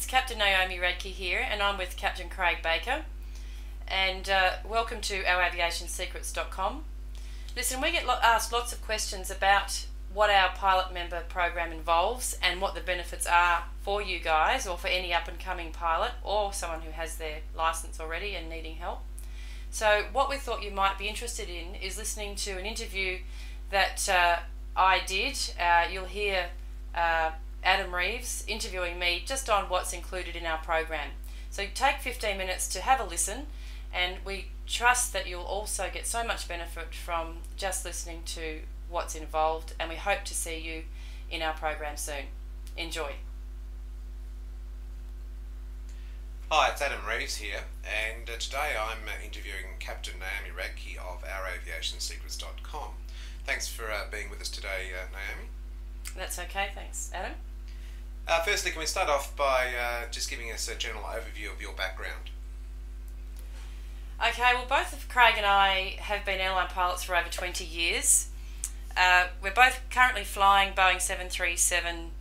It's Captain Naomi Radke here, and I'm with Captain Craig Baker. And welcome to Our Aviation Secrets.com. Listen, we get asked lots of questions about what our pilot member program involves and what the benefits are for you guys, or for any up-and-coming pilot or someone who has their license already and needing help. So what we thought you might be interested in is listening to an interview that I did. You'll hear Adam Reeves interviewing me just on what's included in our program. So take 15 minutes to have a listen, and we trust that you'll also get so much benefit from just listening to what's involved, and we hope to see you in our program soon. Enjoy. Hi, it's Adam Reeves here, and today I'm interviewing Captain Naomi Radke of Our Aviation Secrets.com. Thanks for being with us today, Naomi. That's okay, thanks. Adam? Firstly, can we start off by just giving us a general overview of your background? Okay, well, both of Craig and I have been airline pilots for over 20 years. We're both currently flying Boeing 737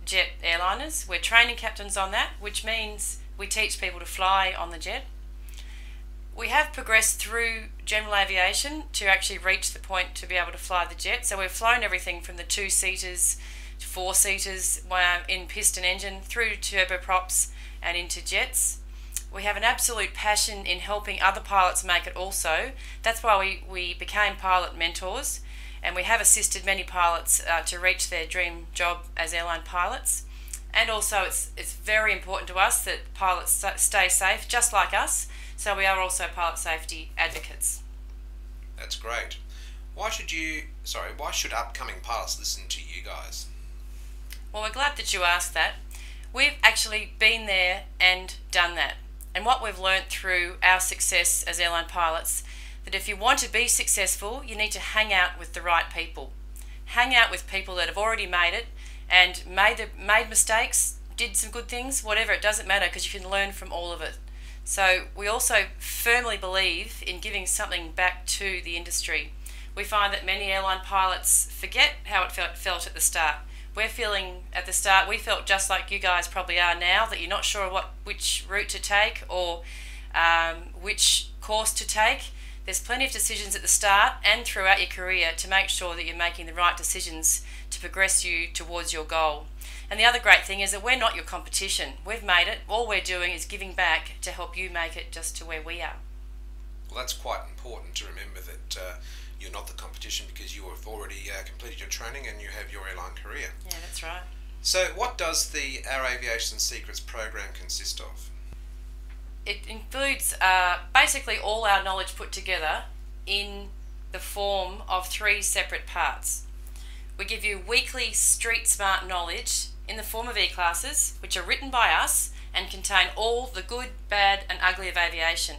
jet airliners. We're training captains on that, which means we teach people to fly on the jet. We have progressed through general aviation to actually reach the point to be able to fly the jet. So we've flown everything from the 2-seaters to 4-seaters in piston engine through turboprops and into jets. We have an absolute passion in helping other pilots make it also. That's why we became pilot mentors, and we have assisted many pilots to reach their dream job as airline pilots. And also it's very important to us that pilots stay safe, just like us, so we are also pilot safety advocates. That's great. Why should upcoming pilots listen to you guys? Well, we're glad that you asked that. We've actually been there and done that. And what we've learnt through our success as airline pilots, that if you want to be successful, you need to hang out with the right people. Hang out with people that have already made it and made mistakes, did some good things, whatever, it doesn't matter, because you can learn from all of it. So we also firmly believe in giving something back to the industry. We find that many airline pilots forget how it felt at the start. We're feeling at the start, we felt just like you guys probably are now, that you're not sure which route to take or which course to take. There's plenty of decisions at the start and throughout your career to make sure that you're making the right decisions to progress you towards your goal. And the other great thing is that we're not your competition. We've made it. All we're doing is giving back to help you make it just to where we are. Well, that's quite important to remember, that you're not the competition, because you have already completed your training and you have your airline career. Yeah, that's right. So what does the Our Aviation Secrets program consist of? It includes basically all our knowledge put together in the form of 3 separate parts. We give you weekly street smart knowledge in the form of e-classes, which are written by us and contain all the good, bad and ugly of aviation.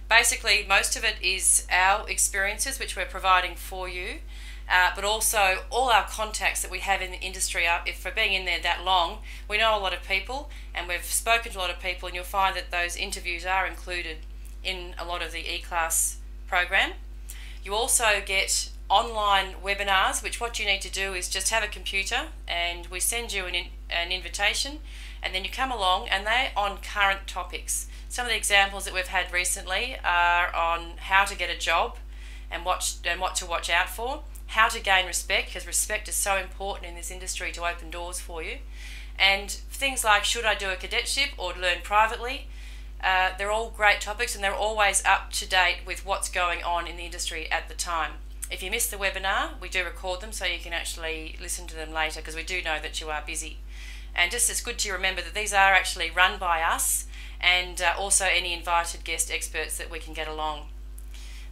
Basically, most of it is our experiences which we're providing for you, but also all our contacts that we have in the industry. If for being in there that long, we know a lot of people and we've spoken to a lot of people, and you'll find that those interviews are included in a lot of the e-class program. You also get online webinars, which what you need to do is just have a computer and we send you an invitation, and then you come along, and they're on current topics. Some of the examples that we've had recently are on how to get a job and what to watch out for, how to gain respect, because respect is so important in this industry to open doors for you, and things like should I do a cadetship or learn privately. They're all great topics, and they're always up to date with what's going on in the industry at the time. If you miss the webinar, we do record them so you can actually listen to them later, because we do know that you are busy. And just it's good to remember that these are actually run by us, and also any invited guest experts that we can get along.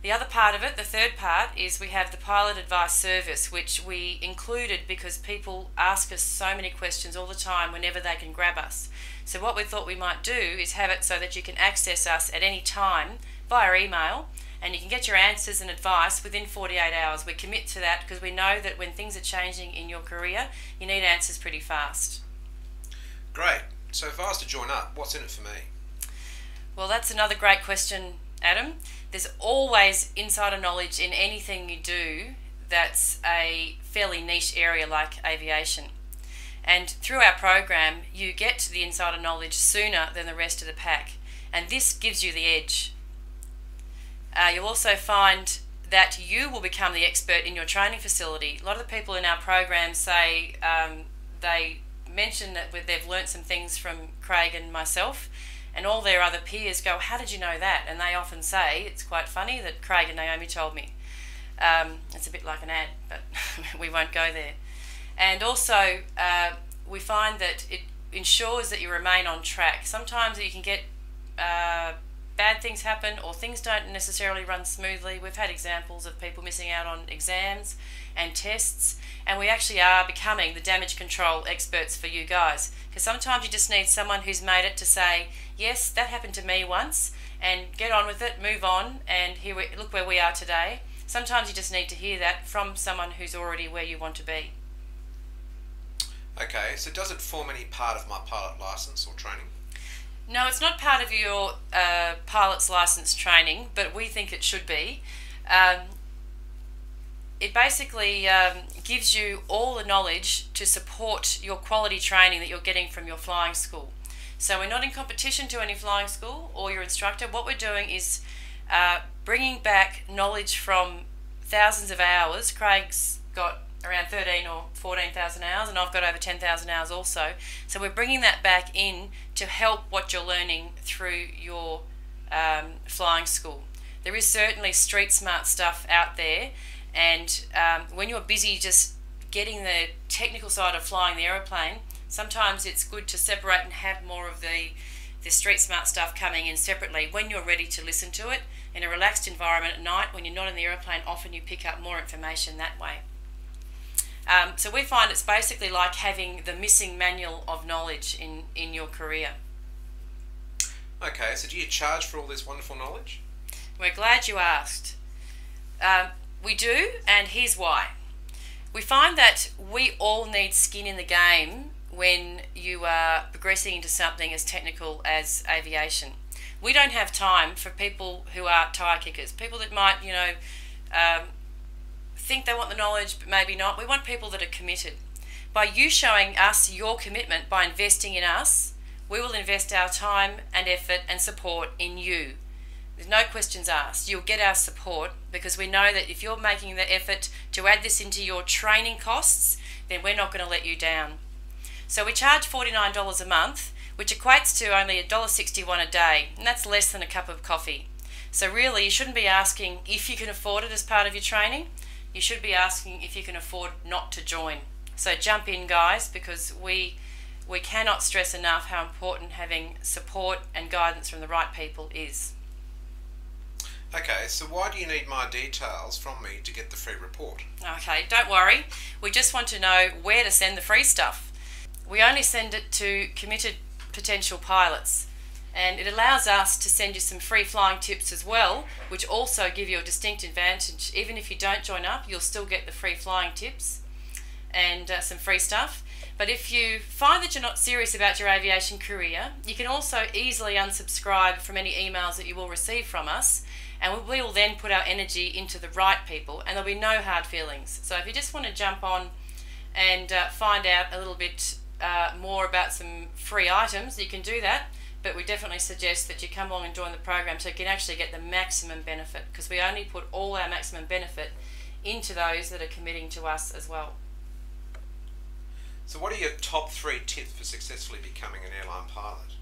The other part of it, the third part, is we have the pilot advice service, which we included because people ask us so many questions all the time whenever they can grab us. So what we thought we might do is have it so that you can access us at any time via email, and you can get your answers and advice within 48 hours. We commit to that because we know that when things are changing in your career, you need answers pretty fast. Great. So if I was to join up, what's in it for me? Well, that's another great question, Adam. There's always insider knowledge in anything you do that's a fairly niche area like aviation. And through our program, you get the insider knowledge sooner than the rest of the pack. And this gives you the edge. You'll also find that you will become the expert in your training facility. A lot of the people in our program say they mention that they've learnt some things from Craig and myself, and all their other peers go, "How did you know that?" And they often say, it's quite funny that Craig and Naomi told me. It's a bit like an ad, but we won't go there. And also, we find that it ensures that you remain on track. Sometimes you can get bad things happen, or things don't necessarily run smoothly. We've had examples of people missing out on exams and tests, and we actually are becoming the damage control experts for you guys, because sometimes you just need someone who's made it to say, yes, that happened to me once, and get on with it, move on, and look where we are today. Sometimes you just need to hear that from someone who's already where you want to be. Okay, so does it form any part of my pilot licence or training? No, it's not part of your pilot's licence training, but we think it should be. It basically gives you all the knowledge to support your quality training that you're getting from your flying school. So we're not in competition to any flying school or your instructor. What we're doing is bringing back knowledge from thousands of hours. Craig's got around 13 or 14,000 hours, and I've got over 10,000 hours also. So we're bringing that back in to help what you're learning through your flying school. There is certainly street smart stuff out there, and when you're busy just getting the technical side of flying the aeroplane, sometimes it's good to separate and have more of the street smart stuff coming in separately when you're ready to listen to it. In a relaxed environment at night, when you're not in the aeroplane, often you pick up more information that way. So we find it's basically like having the missing manual of knowledge in your career. Okay, so do you charge for all this wonderful knowledge? We're glad you asked. We do, and here's why. We find that we all need skin in the game when you are progressing into something as technical as aviation. We don't have time for people who are tire kickers, people that might, think they want the knowledge but maybe not. We want people that are committed. By you showing us your commitment by investing in us, we will invest our time and effort and support in you. There's no questions asked. You'll get our support because we know that if you're making the effort to add this into your training costs, then we're not going to let you down. So we charge $49 a month, which equates to only $1.61 a day, and that's less than a cup of coffee. So really, you shouldn't be asking if you can afford it as part of your training. You should be asking if you can afford not to join. So jump in, guys, because we cannot stress enough how important having support and guidance from the right people is. Okay, so why do you need my details from me to get the free report? Okay, don't worry. We just want to know where to send the free stuff. We only send it to committed potential pilots, and it allows us to send you some free flying tips as well, which also give you a distinct advantage. Even if you don't join up, you'll still get the free flying tips and some free stuff. But if you find that you're not serious about your aviation career, you can also easily unsubscribe from any emails that you will receive from us, and we will then put our energy into the right people, and there'll be no hard feelings. So if you just want to jump on and find out a little bit more about some free items, you can do that. But we definitely suggest that you come along and join the program so you can actually get the maximum benefit, because we only put all our maximum benefit into those that are committing to us as well. So what are your top 3 tips for successfully becoming an airline pilot?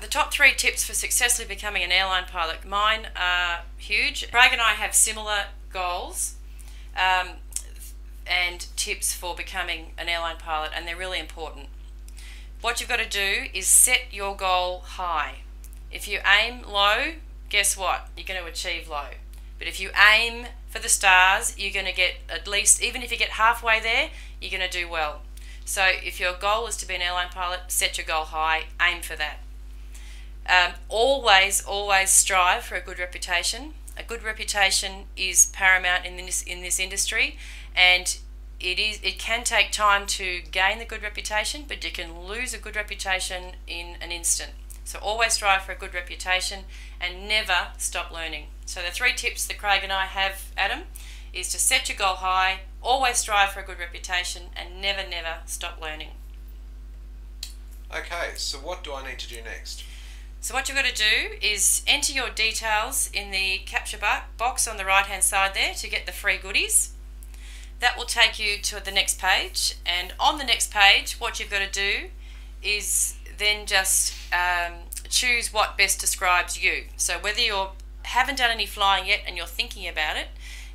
The top 3 tips for successfully becoming an airline pilot, mine are huge. Craig and I have similar goals and tips for becoming an airline pilot, and they're really important. What you've got to do is set your goal high. If you aim low, guess what? You're going to achieve low. But if you aim for the stars, you're going to get at least, even if you get halfway there, you're going to do well. So if your goal is to be an airline pilot, set your goal high, aim for that. Always strive for a good reputation. A good reputation is paramount in this industry, and it can take time to gain the good reputation, but you can lose a good reputation in an instant. So always strive for a good reputation and never stop learning. So the 3 tips that Craig and I have, Adam, is to set your goal high, always strive for a good reputation, and never, never stop learning. Okay, so what do I need to do next? So what you've got to do is enter your details in the capture box on the right hand side there to get the free goodies. That will take you to the next page, and on the next page what you've got to do is then just choose what best describes you. So whether you haven't done any flying yet and you're thinking about it,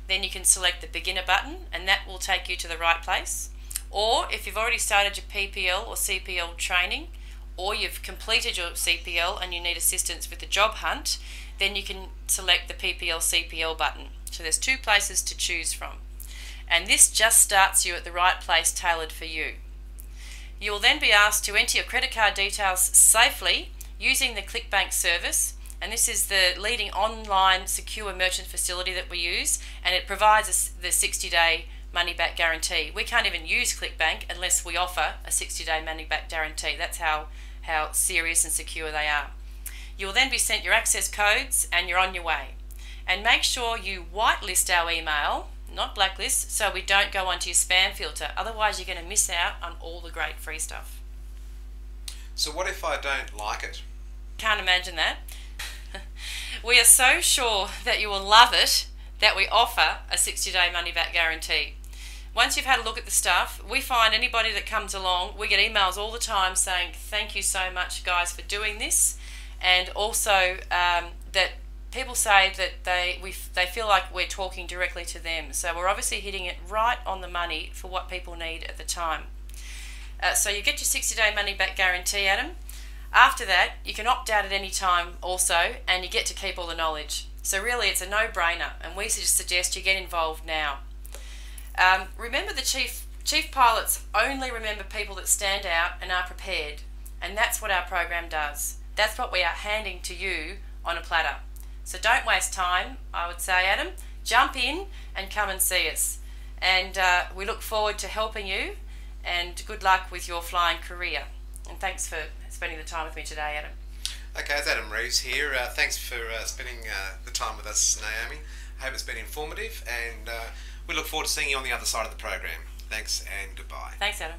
then you can select the beginner button and that will take you to the right place. Or if you've already started your PPL or CPL training, or you've completed your CPL and you need assistance with the job hunt, then you can select the PPL CPL button. So there's two places to choose from. And this just starts you at the right place tailored for you. You will then be asked to enter your credit card details safely using the ClickBank service, and this is the leading online secure merchant facility that we use, and it provides us the 60-day money-back guarantee. We can't even use ClickBank unless we offer a 60-day money-back guarantee. That's how serious and secure they are. You will then be sent your access codes and you're on your way. And make sure you whitelist our email, not blacklist, so we don't go onto your spam filter. Otherwise you're going to miss out on all the great free stuff. So what if I don't like it? Can't imagine that. We are so sure that you will love it that we offer a 60-day money-back guarantee. Once you've had a look at the stuff, we find anybody that comes along, we get emails all the time saying thank you so much guys for doing this, and also that people say that they feel like we're talking directly to them. So we're obviously hitting it right on the money for what people need at the time. So you get your 60-day money-back guarantee, Adam. After that, you can opt out at any time also, and you get to keep all the knowledge. So really it's a no-brainer, and we just suggest you get involved now. Remember, the chief pilots only remember people that stand out and are prepared, and that's what our program does. That's what we are handing to you on a platter. So don't waste time, I would say, Adam. Jump in and come and see us. And we look forward to helping you, and good luck with your flying career. And thanks for spending the time with me today, Adam. Okay, it's Adam Reeves here. Thanks for spending the time with us, Naomi. I hope it's been informative, and we look forward to seeing you on the other side of the program. Thanks and goodbye. Thanks, Adam.